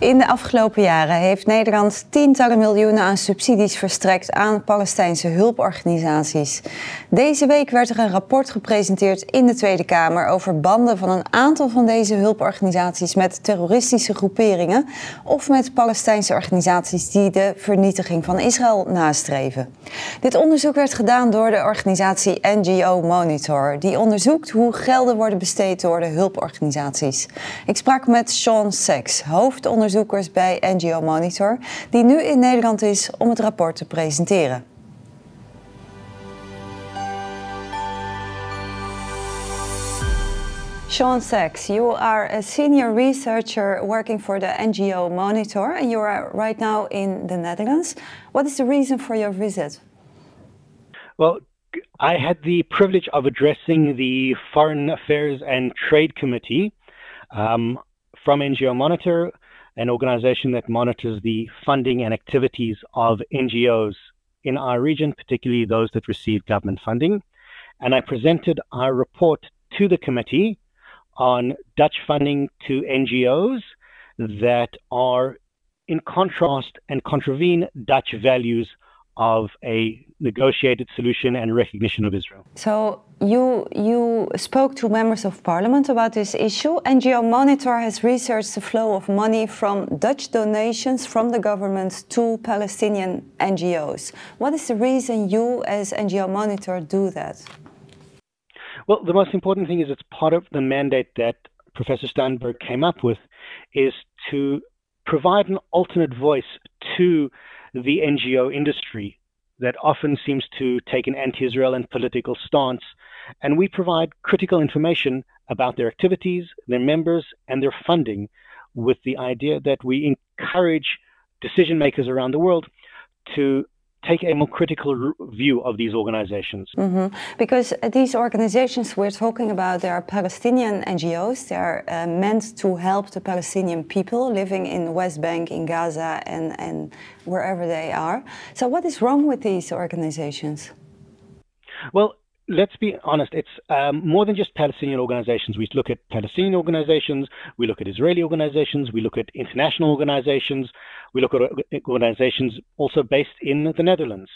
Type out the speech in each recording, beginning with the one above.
In de afgelopen jaren heeft Nederland tientallen miljoenen aan subsidies verstrekt aan Palestijnse hulporganisaties. Deze week werd er een rapport gepresenteerd in de Tweede Kamer over banden van een aantal van deze hulporganisaties met terroristische groeperingen of met Palestijnse organisaties die de vernietiging van Israël nastreven. Dit onderzoek werd gedaan door de organisatie NGO-Monitor, die onderzoekt hoe gelden worden besteed door de hulporganisaties. Ik sprak met Shaun Sacks, hoofdonderzoekers bij NGO-Monitor, die nu in Nederland is om het rapport te presenteren. Shaun Sacks, you are a senior researcher working for the NGO-Monitor and you are right now in the Netherlands. What is the reason for your visit? Well, I had the privilege of addressing the Foreign Affairs and Trade Committee from NGO-Monitor, an organization that monitors the funding and activities of NGOs in our region, particularly those that receive government funding. And I presented our report to the committee on Dutch funding to NGOs that are in contrast and contravene Dutch values of a negotiated solution and recognition of Israel. So you spoke to members of parliament about this issue. NGO-Monitor has researched the flow of money from Dutch donations from the government to Palestinian NGOs. What is the reason you as NGO-Monitor do that? Well, the most important thing is it's part of the mandate that Professor Steinberg came up with, is to provide an alternate voice to the NGO industry that often seems to take an anti-Israel and political stance. And we provide critical information about their activities, their members, and their funding, with the idea that we encourage decision makers around the world to take a more critical view of these organizations. Because these organizations we're talking about, they are Palestinian NGOs. They are meant to help the Palestinian people living in the West Bank, in Gaza, and wherever they are. So what is wrong with these organizations? Well, let's be honest, it's more than just Palestinian organizations. We look at Palestinian organizations, we look at Israeli organizations, we look at international organizations, we look at organizations also based in the Netherlands.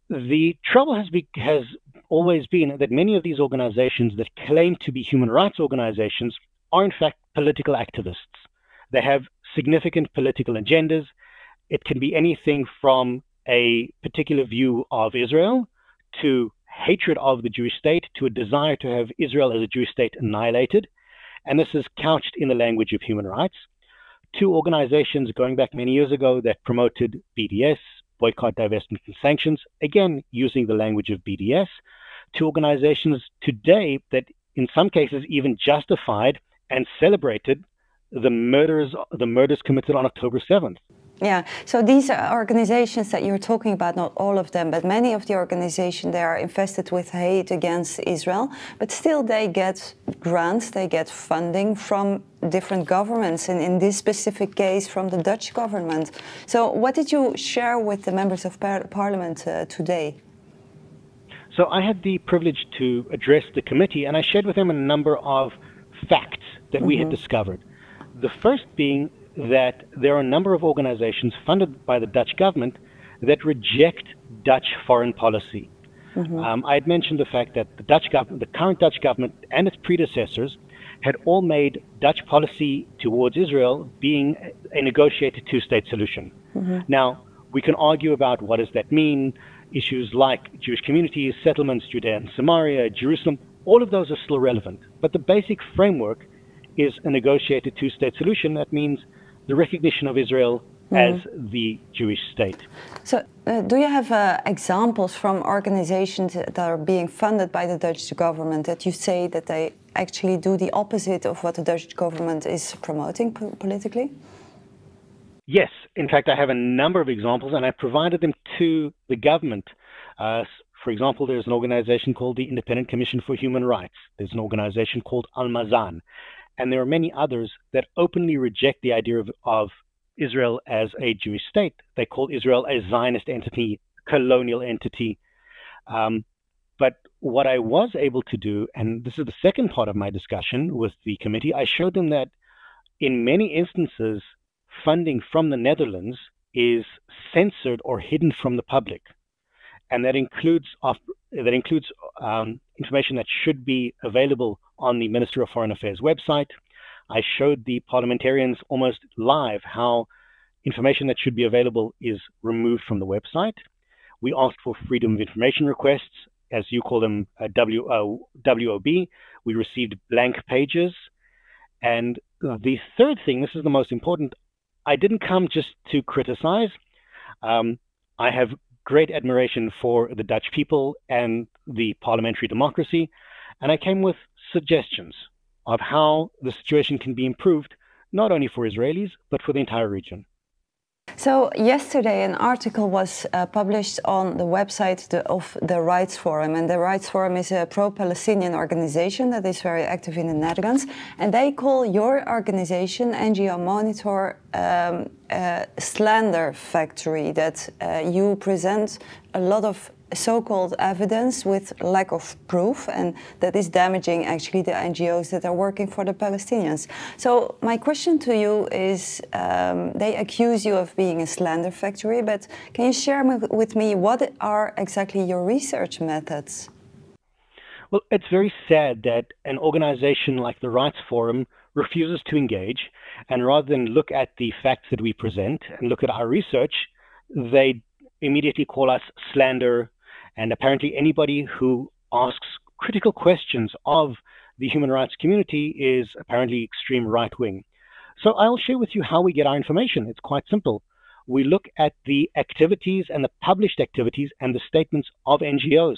The trouble has always been that many of these organizations that claim to be human rights organizations are in fact political activists. They have significant political agendas. It can be anything from a particular view of Israel to hatred of the Jewish state, to a desire to have Israel as a Jewish state annihilated. And this is couched in the language of human rights. To organizations going back many years ago that promoted BDS, boycott, divestment, and sanctions, again, using the language of BDS, to organizations today that in some cases even justified and celebrated the murders committed on October 7th. Yeah, so these are organizations that you're talking about, not all of them, but many of the organizations, they are infested with hate against Israel, but still they get grants, they get funding from different governments, and in this specific case from the Dutch government. So what did you share with the members of parliament today? So I had the privilege to address the committee, and I shared with them a number of facts that we had discovered. The first being that there are a number of organizations funded by the Dutch government that reject Dutch foreign policy. I had mentioned the fact that the current Dutch government and its predecessors had all made Dutch policy towards Israel being a negotiated two-state solution. Now, we can argue about what does that mean. Issues like Jewish communities, settlements, Judea and Samaria, Jerusalem, all of those are still relevant. But the basic framework is a negotiated two-state solution. That means the recognition of Israel as the Jewish state. So do you have examples from organizations that are being funded by the Dutch government that you say that they actually do the opposite of what the Dutch government is promoting politically? Yes, in fact, I have a number of examples and I provided them to the government. For example, there's an organization called the Independent Commission for Human Rights. There's an organization called Al-Mazan. And there are many others that openly reject the idea of Israel as a Jewish state. They call Israel a Zionist entity, colonial entity. But what I was able to do, and this is the second part of my discussion with the committee, I showed them that in many instances, funding from the Netherlands is censored or hidden from the public. And that includes information that should be available on the Minister of Foreign Affairs website. I showed the parliamentarians almost live how information that should be available is removed from the website. We asked for freedom of information requests, as you call them, WOB. We received blank pages. And the third thing, this is the most important, I didn't come just to criticize. I have great admiration for the Dutch people and the parliamentary democracy, and I came with suggestions of how the situation can be improved, not only for Israelis, but for the entire region. So yesterday an article was published on the website of the Rights Forum, and the Rights Forum is a pro-Palestinian organization that is very active in the Netherlands, and they call your organization, NGO-Monitor, a slander factory, that you present a lot of so-called evidence with lack of proof, and that is damaging actually the NGOs that are working for the Palestinians. So my question to you is, they accuse you of being a slander factory, but can you share with me what are exactly your research methods? Well, it's very sad that an organization like the Rights Forum refuses to engage, and rather than look at the facts that we present and look at our research, they immediately call us slander. And apparently anybody who asks critical questions of the human rights community is apparently extreme right-wing. So I'll share with you how we get our information. It's quite simple. We look at the activities and the published activities and the statements of NGOs.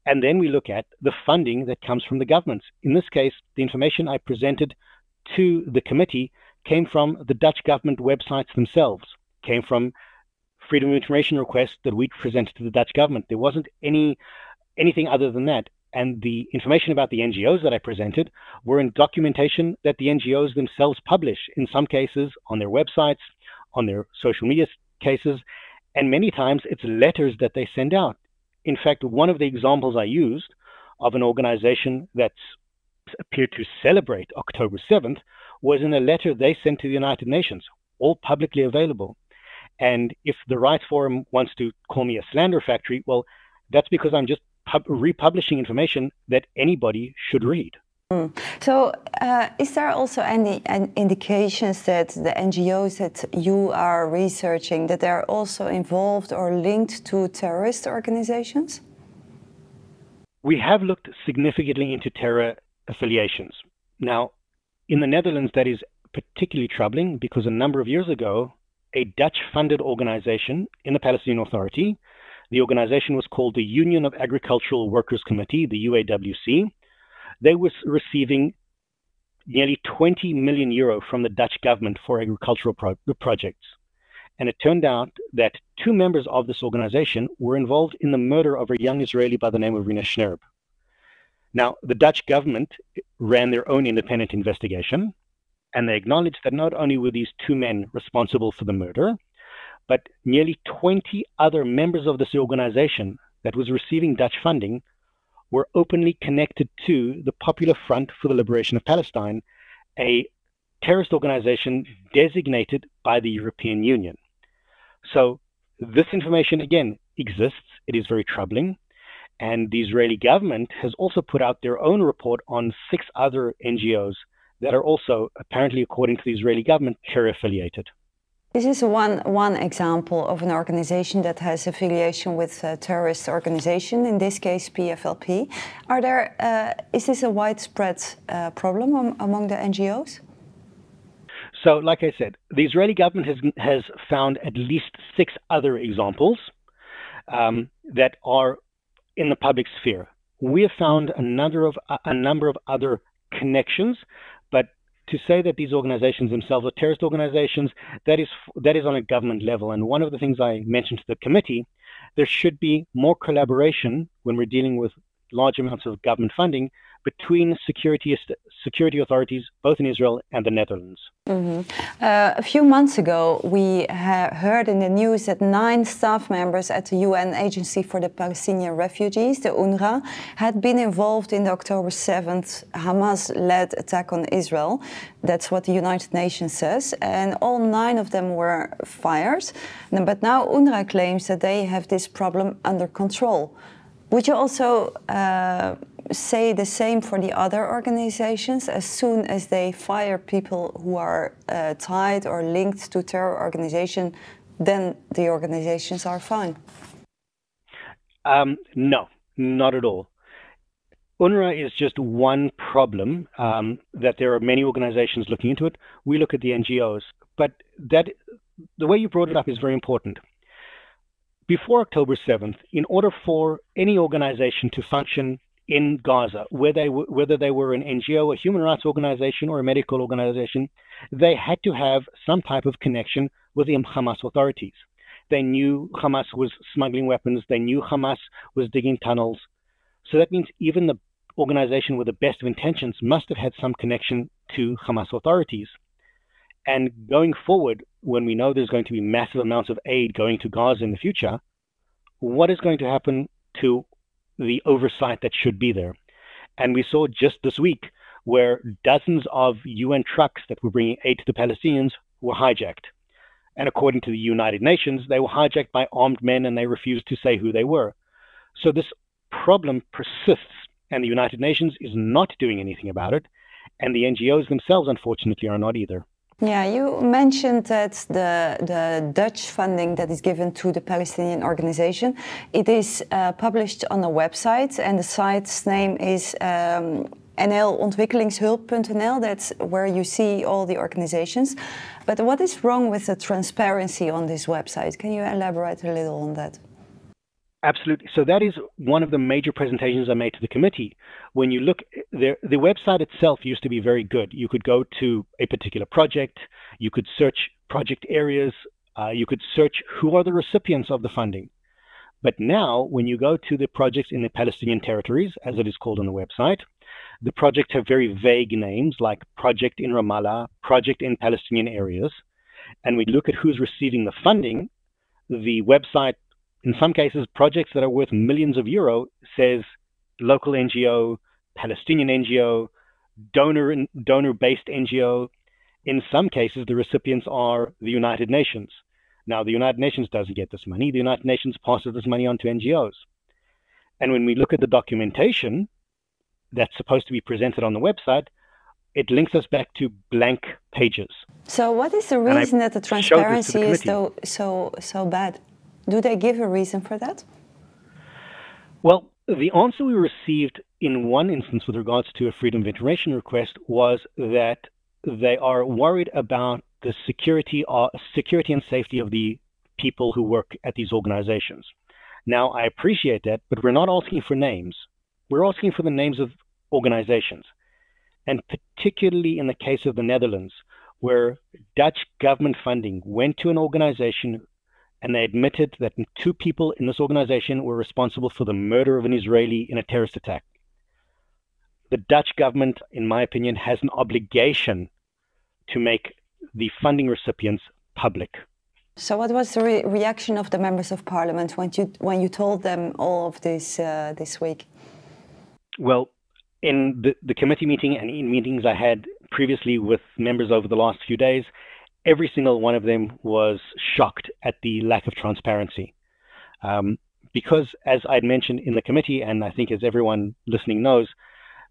And then we look at the funding that comes from the governments. In this case, the information I presented to the committee came from the Dutch government websites themselves, came from freedom of information requests that we presented to the Dutch government. There wasn't anything other than that. And the information about the NGOs that I presented were in documentation that the NGOs themselves publish, in some cases on their websites, on their social media cases, and many times it's letters that they send out. In fact, one of the examples I used of an organization that's appeared to celebrate October 7th was in a letter they sent to the United Nations, all publicly available. And if the Rights Forum wants to call me a slander factory, well, that's because I'm just republishing information that anybody should read. So is there also any indications that the NGOs that you are researching, that they're also involved or linked to terrorist organizations? We have looked significantly into terror affiliations. Now, in the Netherlands, that is particularly troubling because a number of years ago, a Dutch-funded organization in the Palestinian Authority, the organization was called the Union of Agricultural Workers Committee, the UAWC. They were receiving nearly 20 million euro from the Dutch government for agricultural projects. And it turned out that two members of this organization were involved in the murder of a young Israeli by the name of Rina Schnerb. Now, the Dutch government ran their own independent investigation, and they acknowledged that not only were these two men responsible for the murder, but nearly 20 other members of this organization that was receiving Dutch funding were openly connected to the Popular Front for the Liberation of Palestine, a terrorist organization designated by the European Union. So this information, again, exists. It is very troubling. And the Israeli government has also put out their own report on 6 other NGOs that are also, apparently, according to the Israeli government, terror-affiliated. This is one example of an organization that has affiliation with a terrorist organization, in this case PFLP. Is this a widespread problem among the NGOs? So, like I said, the Israeli government has found at least 6 other examples that are in the public sphere. We have found a number of other connections, but to say that these organizations themselves are terrorist organizations, that is on a government level. And one of the things I mentioned to the committee, there should be more collaboration when we're dealing with large amounts of government funding between security security authorities, both in Israel and the Netherlands. A few months ago, we heard in the news that 9 staff members at the UN Agency for the Palestinian Refugees, the UNRWA, had been involved in the October 7th Hamas-led attack on Israel. That's what the United Nations says. And all 9 of them were fired. But now UNRWA claims that they have this problem under control. Would you also say the same for the other organizations? As soon as they fire people who are tied or linked to terror organization, then the organizations are fine? No, not at all. UNRWA is just one problem, that there are many organizations looking into it. We look at the NGOs, but the way you brought it up is very important. Before October 7th, in order for any organization to function in Gaza, whether they were an NGO, a human rights organization, or a medical organization, they had to have some type of connection with the Hamas authorities. They knew Hamas was smuggling weapons. They knew Hamas was digging tunnels. So that means even the organization with the best of intentions must have had some connection to Hamas authorities. And going forward, when we know there's going to be massive amounts of aid going to Gaza in the future, what is going to happen to the oversight that should be there? And we saw just this week where dozens of UN trucks that were bringing aid to the Palestinians were hijacked. And according to the United Nations, they were hijacked by armed men and they refused to say who they were. So this problem persists, and the United Nations is not doing anything about it. And the NGOs themselves, unfortunately, are not either. Yeah, you mentioned that the Dutch funding that is given to the Palestinian organization, it is published on a website, and the site's name is nlontwikkelingshulp.nl. That's where you see all the organizations. But what is wrong with the transparency on this website? Can you elaborate a little on that? Absolutely. So that is one of the major presentations I made to the committee. When you look, the website itself used to be very good. You could go to a particular project, you could search project areas, you could search who are the recipients of the funding. But now, when you go to the projects in the Palestinian territories, as it is called on the website, the projects have very vague names like Project in Ramallah, Project in Palestinian areas. And we look at who's receiving the funding. The website, in some cases, projects that are worth millions of euro, says local NGO, Palestinian NGO, donor-based NGO. In some cases, the recipients are the United Nations. Now, the United Nations doesn't get this money. The United Nations passes this money on to NGOs. And when we look at the documentation that's supposed to be presented on the website, it links us back to blank pages. So what is the reason that the transparency is so bad? Do they give a reason for that? Well, the answer we received in one instance with regards to a freedom of information request was that they are worried about the security and safety of the people who work at these organizations. Now, I appreciate that, but we're not asking for names. We're asking for the names of organizations. And particularly in the case of the Netherlands, where Dutch government funding went to an organization and they admitted that 2 people in this organization were responsible for the murder of an Israeli in a terrorist attack. The Dutch government, in my opinion, has an obligation to make the funding recipients public. So what was the reaction of the members of parliament when you told them all of this this week? Well, in the committee meeting and in meetings I had previously with members over the last few days, every single one of them was shocked at the lack of transparency. Because, as I'd mentioned in the committee, and I think as everyone listening knows,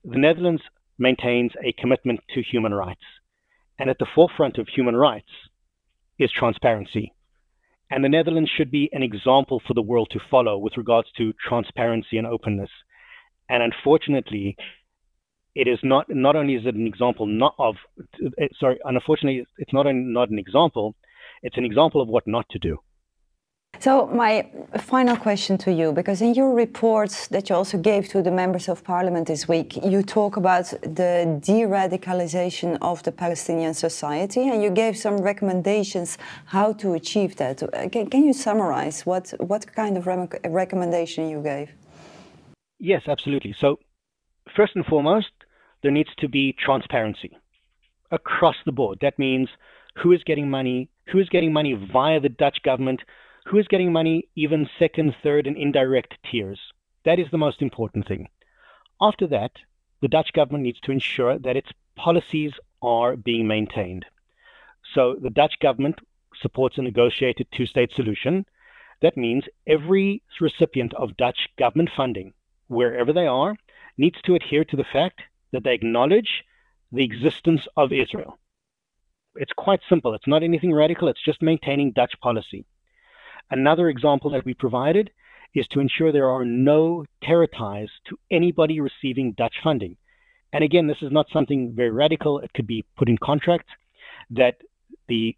the Netherlands maintains a commitment to human rights. And at the forefront of human rights is transparency. And the Netherlands should be an example for the world to follow with regards to transparency and openness. And unfortunately, it is not only is it an example unfortunately, it's not an example, it's an example of what not to do. So my final question to you, because in your reports that you also gave to the members of parliament this week, you talk about the de-radicalization of the Palestinian society, and you gave some recommendations how to achieve that. Can you summarize what kind of recommendation you gave? Yes, absolutely. So first and foremost, there needs to be transparency across the board. That means who is getting money via the Dutch government, who is getting money even second, third, and indirect tiers. That is the most important thing. After that, the Dutch government needs to ensure that its policies are being maintained. So the Dutch government supports a negotiated two-state solution. That means every recipient of Dutch government funding, wherever they are, needs to adhere to the fact that they acknowledge the existence of Israel. It's quite simple. It's not anything radical. It's just maintaining Dutch policy. Another example that we provided is to ensure there are no terror ties to anybody receiving Dutch funding. And again, this is not something very radical. It could be put in contract that the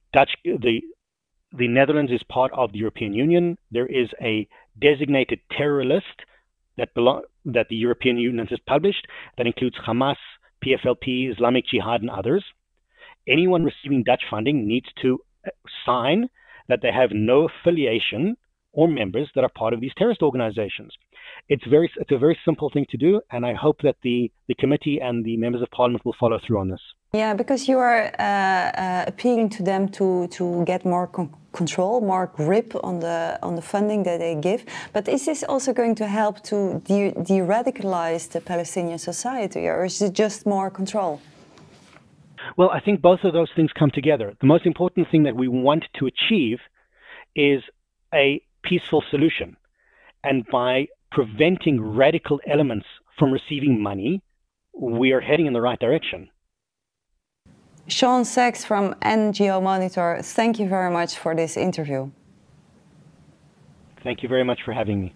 Netherlands is part of the European Union. There is a designated terror list that the European Union has published that includes Hamas, PFLP, Islamic Jihad, and others. Anyone receiving Dutch funding needs to sign that they have no affiliation or members that are part of these terrorist organizations. It's a very simple thing to do, and I hope that the committee and the members of parliament will follow through on this. Yeah, because you are appealing to them to get more control, more grip on the funding that they give. But is this also going to help to de-radicalize the Palestinian society, or is it just more control? Well, I think both of those things come together. The most important thing that we want to achieve is a peaceful solution. And by preventing radical elements from receiving money, we are heading in the right direction. Shaun Sacks from NGO-Monitor, thank you very much for this interview. Thank you very much for having me.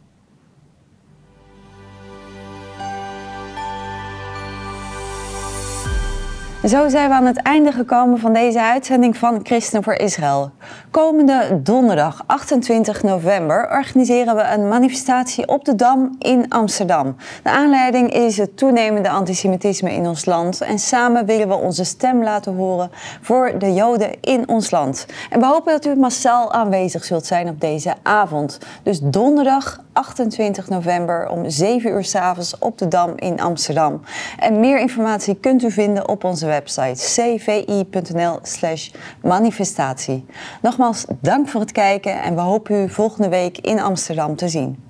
Zo zijn we aan het einde gekomen van deze uitzending van Christenen voor Israël. Komende donderdag 28 november organiseren we een manifestatie op de Dam in Amsterdam. De aanleiding is het toenemende antisemitisme in ons land en samen willen we onze stem laten horen voor de Joden in ons land. En we hopen dat u massaal aanwezig zult zijn op deze avond. Dus donderdag 28 november om 7 uur 's avonds op de Dam in Amsterdam. En meer informatie kunt u vinden op onze website cvi.nl/manifestatie. Nogmaals, dank voor het kijken en we hopen u volgende week in Amsterdam te zien.